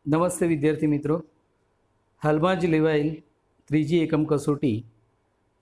નમસ્તે વિદ્યાર્થી મિત્રો, હાલમાં જ લેવાયેલ ત્રીજી એકમ કસોટી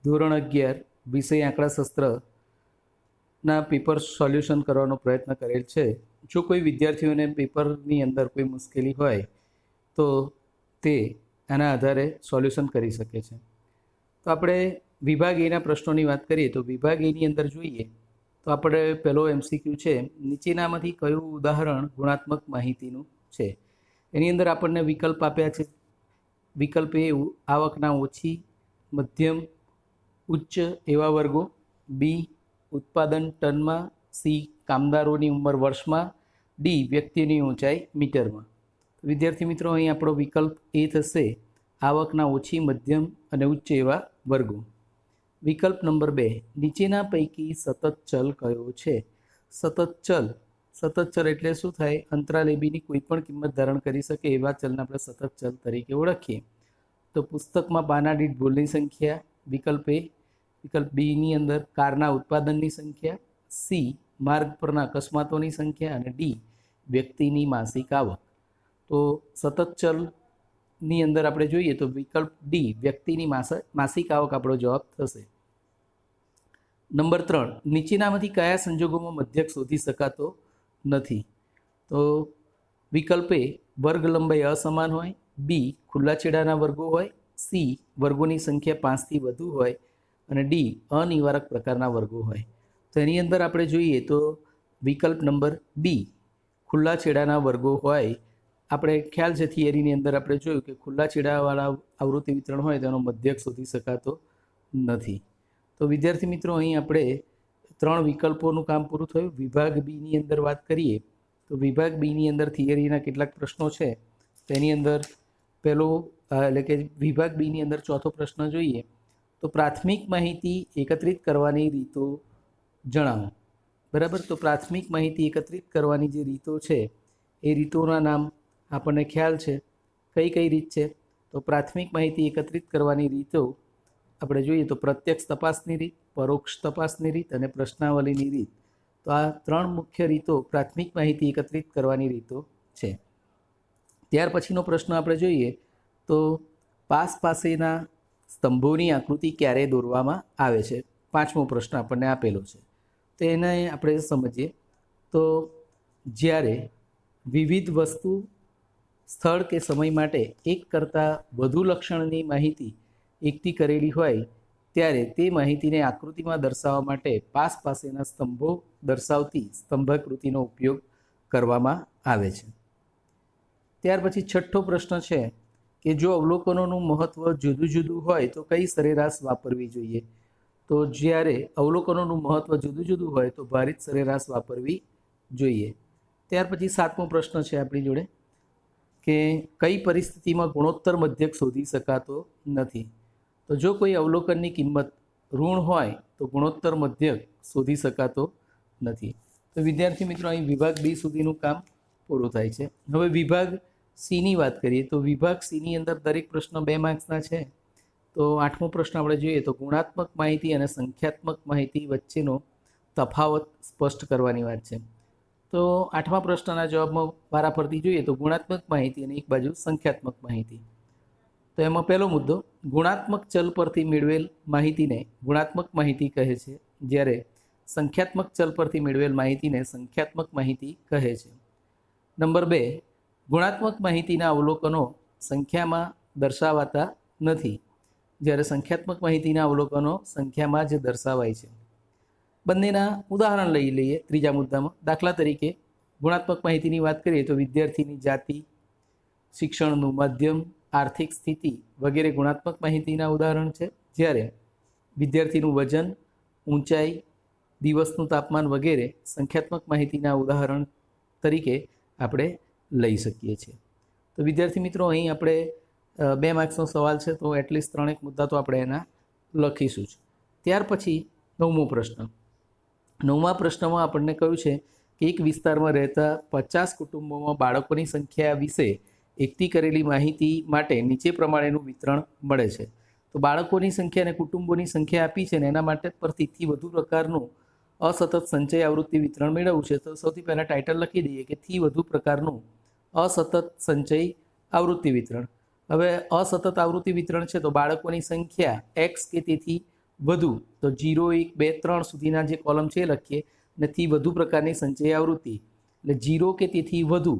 ધોરણ 11 વિષય આંકડાશાસ્ત્રના પેપર સોલ્યુશન કરવાનો પ્રયત્ન કરેલ છે. જો કોઈ વિદ્યાર્થીઓને પેપરની અંદર કોઈ મુશ્કેલી હોય તો તે આના આધારે સોલ્યુશન કરી શકે છે. તો આપણે વિભાગ એના પ્રશ્નોની વાત કરીએ તો વિભાગ એની અંદર જોઈએ તો આપણે પહેલો MCQ છે, નીચેનામાંથી કયું ઉદાહરણ ગુણાત્મક માહિતીનું છે. એની અંદર આપણને વિકલ્પ આપ્યા છે. વિકલ્પ એ આવકના ઓછી, મધ્યમ, ઉચ્ચ એવા વર્ગો, બી ઉત્પાદન ટનમાં, સી કામદારોની ઉંમર વર્ષમાં, ડી વ્યક્તિની ઊંચાઈ મીટરમાં. વિદ્યાર્થી મિત્રો, અહીં આપણો વિકલ્પ એ થશે આવકના ઓછી, મધ્યમ અને ઉચ્ચ એવા વર્ગો. વિકલ્પ નંબર 2, નીચેના પૈકી સતત ચલ કયો છે? સતત ચલ એટલે શું થાય? અંતરાલ એબીની કોઈ પણ કિંમત ધારણ કરી શકે એવા ચલને આપણે સતત ચલ તરીકે ઓળખીએ. તો પુસ્તકમાં પાના દીઠ ભૂલની સંખ્યા, વિકલ્પ એ. વિકલ્પ બીની અંદર કારના ઉત્પાદનની સંખ્યા, સી માર્ગ પરના અકસ્માતોની સંખ્યા અને ડી વ્યક્તિની માસિક આવક. તો સતત ચલની અંદર આપણે જોઈએ તો વિકલ્પ ડી વ્યક્તિની માસિક આવક આપણો જવાબ થશે. નંબર 3, નીચેનામાંથી કયા સંજોગોમાં મધ્યક શોધી શકાતો નથી? તો વિકલ્પ એ વર્ગ લંબાઈ અસમાન હોય, બી ખુલ્લા છેડાના વર્ગો હોય, સી વર્ગોની સંખ્યા 5થી વધુ હોય અને ડી અનિવારક પ્રકારના વર્ગો હોય. તો એની અંદર આપણે જોઈએ તો વિકલ્પ નંબર બી ખુલ્લા છેડાના વર્ગો હોય. આપણે ખ્યાલ છે થિયરીની અંદર આપણે જોયું કે ખુલ્લા છેડાવાળા આવૃત્તિ વિતરણ હોય તેનો મધ્યક શોધી શકાતો નથી. તો વિદ્યાર્થી મિત્રો, અહીં આપણે 3 વિકલ્પોનું કામ પૂરું થયું. વિભાગ બીની અંદર વાત કરીએ તો વિભાગ બીની અંદર થિયરીના કેટલાક પ્રશ્નો છે. તેની અંદર પહેલો એટલે કે વિભાગ બીની અંદર ચોથો પ્રશ્ન જોઈએ તો પ્રાથમિક માહિતી એકત્રિત કરવાની રીતો જણાવો. બરાબર, તો પ્રાથમિક માહિતી એકત્રિત કરવાની જે રીતો છે એ રીતોના નામ આપણને ખ્યાલ છે. કઈ કઈ રીત છે? તો પ્રાથમિક માહિતી એકત્રિત કરવાની રીતો આપણે જોઈએ તો પ્રત્યક્ષ તપાસની રીત, પરોક્ષ તપાસની રીત અને પ્રશ્નાવલીની રીત. તો આ 3 મુખ્ય રીતો પ્રાથમિક માહિતી એકત્રિત કરવાની રીતો છે. ત્યાર પછીનો પ્રશ્ન આપણે જોઈએ તો પાસેના સ્તંભોની આકૃતિ ક્યારે દોરવામાં આવે છે? 5મો પ્રશ્ન આપણને આપેલો છે. તો એને આપણે સમજીએ તો જ્યારે વિવિધ વસ્તુ, સ્થળ કે સમય માટે એક કરતાં વધુ લક્ષણની માહિતી એકઠી કરેલી હોય ત્યારે તે માહિતીને આકૃતિમાં દર્શાવવા માટે પાસેના સ્તંભો દર્શાવતી સ્તંભાકૃતિનો ઉપયોગ કરવામાં આવે છે. ત્યાર પછી 6થો પ્રશ્ન છે કે જો અવલોકનોનું મહત્ત્વ જુદું જુદું હોય તો કઈ સરેરાશ વાપરવી જોઈએ? તો જ્યારે અવલોકનોનું મહત્ત્વ જુદું જુદું હોય તો ભારિત સરેરાશ વાપરવી જોઈએ. ત્યાર પછી 7મો પ્રશ્ન છે આપણી જોડે કે કઈ પરિસ્થિતિમાં ગુણોત્તર મધ્યક શોધી શકાતો નથી? તો જો કોઈ અવલોકનની કિંમત ઋણ હોય તો ગુણોત્તર મધ્યક શોધી શકાતો નથી. તો વિદ્યાર્થી મિત્રો, અહીં વિભાગ બી સુધીનું કામ પૂરું થાય છે. હવે વિભાગ સીની વાત કરીએ તો વિભાગ સીની અંદર દરેક પ્રશ્ન 2 માર્ક્સના છે. તો 8મો પ્રશ્ન આપણે જોઈએ તો ગુણાત્મક માહિતી અને સંખ્યાત્મક માહિતી વચ્ચેનો તફાવત સ્પષ્ટ કરવાની વાત છે. તો 8મા પ્રશ્નના જવાબમાં વારાફરતી જોઈએ તો ગુણાત્મક માહિતી અને એક બાજુ સંખ્યાત્મક માહિતી. તો એમાં પહેલો મુદ્દો, ગુણાત્મક ચલ પરથી મેળવેલ માહિતીને ગુણાત્મક માહિતી કહે છે, જ્યારે સંખ્યાત્મક ચલ પરથી મેળવેલ માહિતીને સંખ્યાત્મક માહિતી કહે છે. નંબર 2, ગુણાત્મક માહિતીના અવલોકનો સંખ્યામાં દર્શાવાતા નથી, જ્યારે સંખ્યાત્મક માહિતીના અવલોકનો સંખ્યામાં જ દર્શાવાય છે. બંનેના ઉદાહરણ લઈ લઈએ ત્રીજા મુદ્દામાં. દાખલા તરીકે ગુણાત્મક માહિતીની વાત કરીએ તો વિદ્યાર્થીની જાતિ, શિક્ષણનું માધ્યમ, આર્થિક સ્થિતિ વગેરે ગુણાત્મક માહિતીના ઉદાહરણ છે, જ્યારે વિદ્યાર્થીનું વજન, ઊંચાઈ, દિવસનું તાપમાન વગેરે સંખ્યાત્મક માહિતીના ઉદાહરણ તરીકે આપણે લઈ શકીએ છીએ. તો વિદ્યાર્થી મિત્રો, અહીં આપણે 2 માર્ક્સનો સવાલ છે તો એટલીસ્ટ 3 મુદ્દા તો આપણે એના લખીશું જ. ત્યાર પછી 9મો પ્રશ્ન. 9મા પ્રશ્નમાં આપણને કહ્યું છે કે એક વિસ્તારમાં રહેતા 50 કુટુંબોમાં બાળકોની સંખ્યા વિશે એકઠી કરેલી માહિતી માટે નીચે પ્રમાણેનું વિતરણ મળે છે. તો બાળકોની સંખ્યા અને કુટુંબોની સંખ્યા આપી છે ને એના માટે પરથી વધુ પ્રકારનું અસતત સંચય આવૃત્તિ વિતરણ મેળવવું છે. તો સૌથી પહેલાં ટાઇટલ લખી દઈએ કે થી વધુ પ્રકારનું અસતત સંચય આવૃત્તિ વિતરણ. હવે અસતત આવૃત્તિ વિતરણ છે તો બાળકોની સંખ્યા એક્સ કે તેથી વધુ, તો 0, 1, 2, 3 સુધીના જે કોલમ છે એ લખીએ, અને થી વધુ પ્રકારની સંચય આવૃત્તિ એટલે 0 કે તેથી વધુ,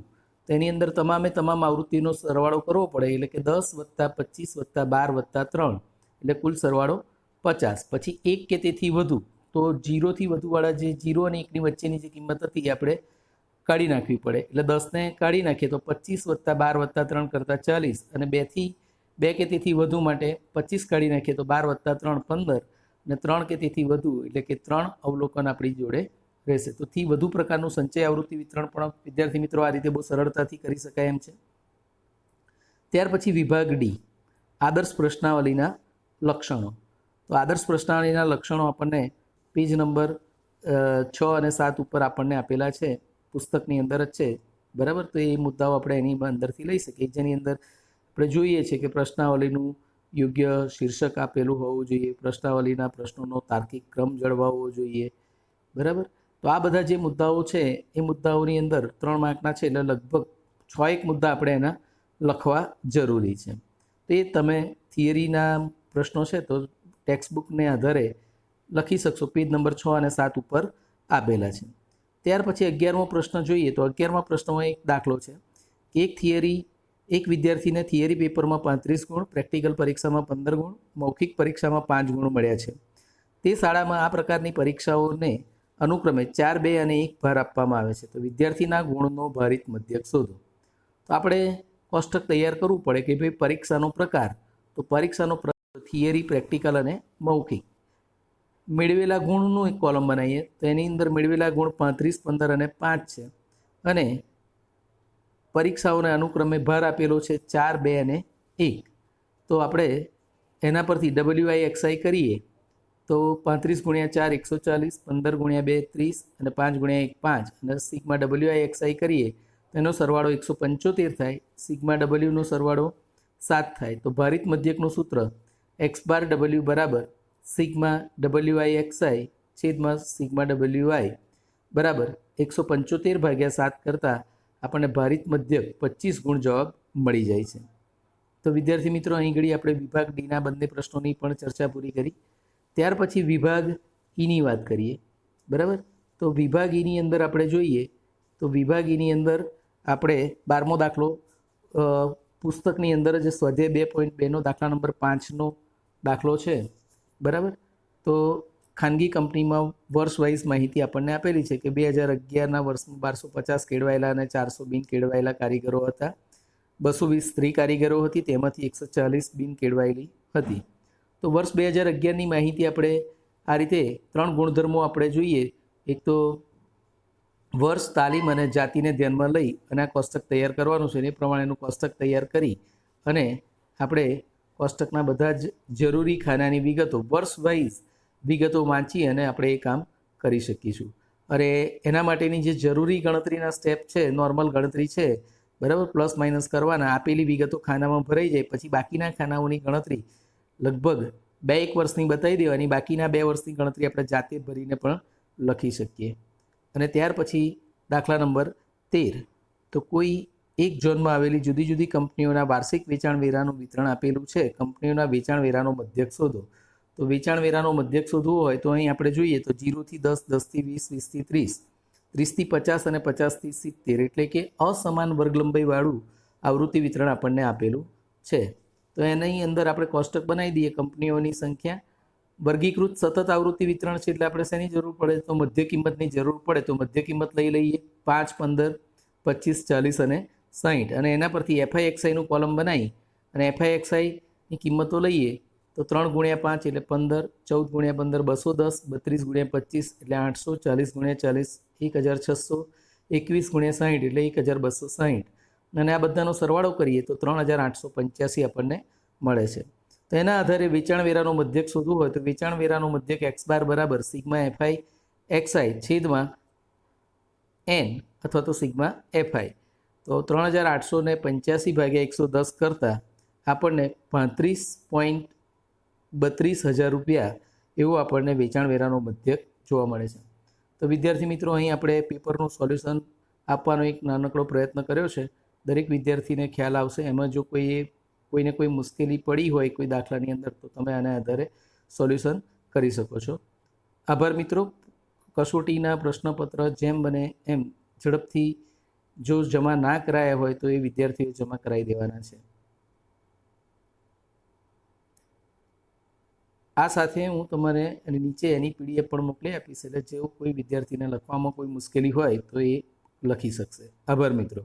તેની અંદર તમામે તમામ આવૃત્તિનો સરવાળો કરવો પડે, એટલે કે 10 + 25 + 12 + 3 એટલે કુલ સરવાળો 50. પછી 1 કે તેથી વધુ, તો 0થી વધુવાળા જે 0 અને 1ની વચ્ચેની જે કિંમત હતી એ આપણે કાઢી નાખવી પડે, એટલે 10ને કાઢી નાખીએ તો 25 + 12 + 3 કરતાં 40, અને 2 કે તેથી વધુ માટે 25 કાઢી નાખીએ તો 12 + 3 15, અને 3 કે તેથી વધુ એટલે કે 3 અવલોકન આપણી જોડે રહેશે. તો થી વધુ પ્રકારનું સંચય આવૃત્તિ વિતરણ પણ વિદ્યાર્થી મિત્રો આ રીતે બહુ સરળતાથી કરી શકાય એમ છે. ત્યાર પછી વિભાગ ડી, આદર્શ પ્રશ્નાવલીના લક્ષણો. તો આદર્શ પ્રશ્નાવલીના લક્ષણો આપણને પેજ નંબર 6 અને 7 ઉપર આપણને આપેલા છે, પુસ્તકની અંદર જ છે, બરાબર. તો એ મુદ્દાઓ આપણે એની અંદરથી લઈ શકીએ, જેની અંદર આપણે જોઈએ છે કે પ્રશ્નાવલીનું યોગ્ય શીર્ષક આપેલું હોવું જોઈએ, પ્રશ્નાવલીના પ્રશ્નોનો તાર્કિક ક્રમ જળવાવો જોઈએ, બરાબર. તો આ બધા જે મુદ્દાઓ છે એ મુદ્દાઓની અંદર 3 માર્કના છે, એટલે લગભગ 6-1 મુદ્દા આપણે એના લખવા જરૂરી છે. તો એ તમે થિયરીના પ્રશ્નો છે તો ટેક્સ્ટબુકને આધારે લખી શકશો, પેજ નંબર 6 અને 7 ઉપર આપેલા છે. ત્યાર પછી 11મો પ્રશ્ન જોઈએ, તો 11મા પ્રશ્નમાં એક દાખલો છે કે એક વિદ્યાર્થીને થિયરી પેપરમાં 35 ગુણ, પ્રેક્ટિકલ પરીક્ષામાં 15 ગુણ, મૌખિક પરીક્ષામાં 5 ગુણ મળ્યા છે. તે શાળામાં આ પ્રકારની પરીક્ષાઓને અનુક્રમે 4, 2 અને 1 ભાર આપવામાં આવે છે. તો વિદ્યાર્થીના ગુણનો ભારિત મધ્યક શોધો. તો આપણે કોષ્ટક તૈયાર કરવું પડે કે ભાઈ પરીક્ષાનો પ્રકાર, તો પરીક્ષાનો થિયરી, પ્રેક્ટિકલ અને મૌખિક. મેળવેલા ગુણનું એક કોલમ બનાવીએ, તો એની અંદર મેળવેલા ગુણ 35, 15 અને 5 છે, અને પરીક્ષાઓને અનુક્રમે ભાર આપેલો છે 4, 2 અને 1. તો આપણે એના પરથી WIXI કરીએ તો 35 × 4 140, 15 × 2 30 અને 5 × 1 5, અને સિગ્મા WIXI કરીએ તો એનો સરવાળો 175 થાય, સિગ્મા Wનો સરવાળો 7 થાય. તો ભારિત મધ્યકનું સૂત્ર x બાર W બરાબર સિગ્મા WIXI છેદમાં સિગ્મા WI બરાબર 175/7 કરતાં આપણને ભારિત મધ્યક 25 ગુણ જવાબ મળી જાય છે. તો વિદ્યાર્થી મિત્રો, અહીં ઘડી આપણે વિભાગ ડીના બંને પ્રશ્નોની પણ ચર્ચા પૂરી કરી. ત્યાર પછી વિભાગ ઈની વાત કરીએ, બરાબર. તો વિભાગ ઈની અંદર આપણે જોઈએ તો વિભાગ ઈની અંદર આપણે 12મો દાખલો પુસ્તકની અંદર જ સ્વાધ્યાય 2.2નો દાખલા નંબર 5નો દાખલો છે, બરાબર. તો ખાનગી કંપનીમાં વર્ષ વાઇઝ માહિતી આપણને આપેલી છે કે 2011ના વર્ષમાં 1250 કેળવાયેલા અને 400 બિન કેળવાયેલા કારીગરો હતા, 220 સ્ત્રી કારીગરો હતી, તેમાંથી 140 બિન કેળવાયેલી હતી. તો વર્ષ 2011ની માહિતી આપણે આ રીતે 3 ગુણધર્મો આપણે જોઈએ. એક તો વર્ષ, તાલીમ અને જાતિને ધ્યાનમાં લઈ અને આ કોષ્ટક તૈયાર કરવાનું છે. એ પ્રમાણેનું કોષ્ટક તૈયાર કરી અને આપણે કોષ્ટકના બધા જ જરૂરી ખાનાની વિગતો, વર્ષ વાઇઝ વિગતો વાંચી અને આપણે એ કામ કરી શકીશું. અને એના માટેની જે જરૂરી ગણતરીના સ્ટેપ છે, નોર્મલ ગણતરી છે, બરાબર, પ્લસ માઇનસ કરવાના, આપેલી વિગતો ખાનામાં ભરાઈ જાય પછી બાકીના ખાનાઓની ગણતરી લગભગ 2-1 વર્ષની બતાવી દેવાની, બાકીના 2 વર્ષની ગણતરી આપણે જાતે ભરીને પણ લખી શકીએ. અને ત્યાર પછી દાખલા નંબર 13, તો કોઈ એક ઝોનમાં આવેલી જુદી જુદી કંપનીઓના વાર્ષિક વેચાણ વેરાનું વિતરણ આપેલું છે. કંપનીઓના વેચાણ વેરાનો મધ્યક શોધો. તો વેચાણ વેરાનો મધ્યક શોધવો હોય તો અહીં આપણે જોઈએ તો 0 થી 10, 10 થી 20, 20 થી 30, 30 થી 50 અને 50 થી 70, એટલે કે અસમાન વર્ગલંબાઈવાળું આવૃત્તિ વિતરણ આપણને આપેલું છે. તો એની અંદર આપણે કોષ્ટક બનાવી દઈએ. કંપનીઓની સંખ્યા, વર્ગીકૃત સતત આવૃત્તિ વિતરણ છે એટલે આપણે શેની જરૂર પડે, તો મધ્ય કિંમતની જરૂર પડે. તો મધ્ય કિંમત લઈ લઈએ 5, 15, 25, 40 અને 60, અને એના પરથી FIXIનું કોલમ બનાવી અને FIXIની કિંમતો લઈએ તો 3 × 5 એટલે 15, 14 × 15 210, 32 × 25 એટલે 800, 40 × 40 1600, 21 × 60 એટલે 1260, અને આ બધાનો સરવાળો કરીએ તો 3885 આપણને મળે છે. તો એના આધારે વેચાણ વેરાનો મધ્યક શોધવું હોય તો વેચાણ વેરાનો મધ્યક x બાર બરાબર સિગ્મા FIXI છેદમાં n અથવા તો સિગ્મા FI. તો 3885/110 કરતાં આપણને 35.32 રૂપિયા એવો આપણને વેચાણ વેરાનો મધ્યક જોવા મળે છે. તો વિદ્યાર્થી મિત્રો, અહીં આપણે પેપરનું સોલ્યુશન આપવાનો એક નાનકડો પ્રયત્ન કર્યો છે. દરેક વિદ્યાર્થીને ખ્યાલ આવશે. એમાં જો કોઈને કોઈ મુશ્કેલી પડી હોય કોઈ દાખલાની અંદર તો તમે આના આધારે સોલ્યુશન કરી શકો છો. આભાર મિત્રો. કસોટીના પ્રશ્નપત્ર જેમ બને એમ ઝડપથી જો જમા ના કરાયા હોય તો એ વિદ્યાર્થીઓ જમા કરાવી દેવાના છે. આ સાથે હું તમારે નીચે એની PDF પણ મોકલી આપીશ, એટલે જેવું કોઈ વિદ્યાર્થીને લખવામાં કોઈ મુશ્કેલી હોય તો એ લખી શકશે. આભાર મિત્રો.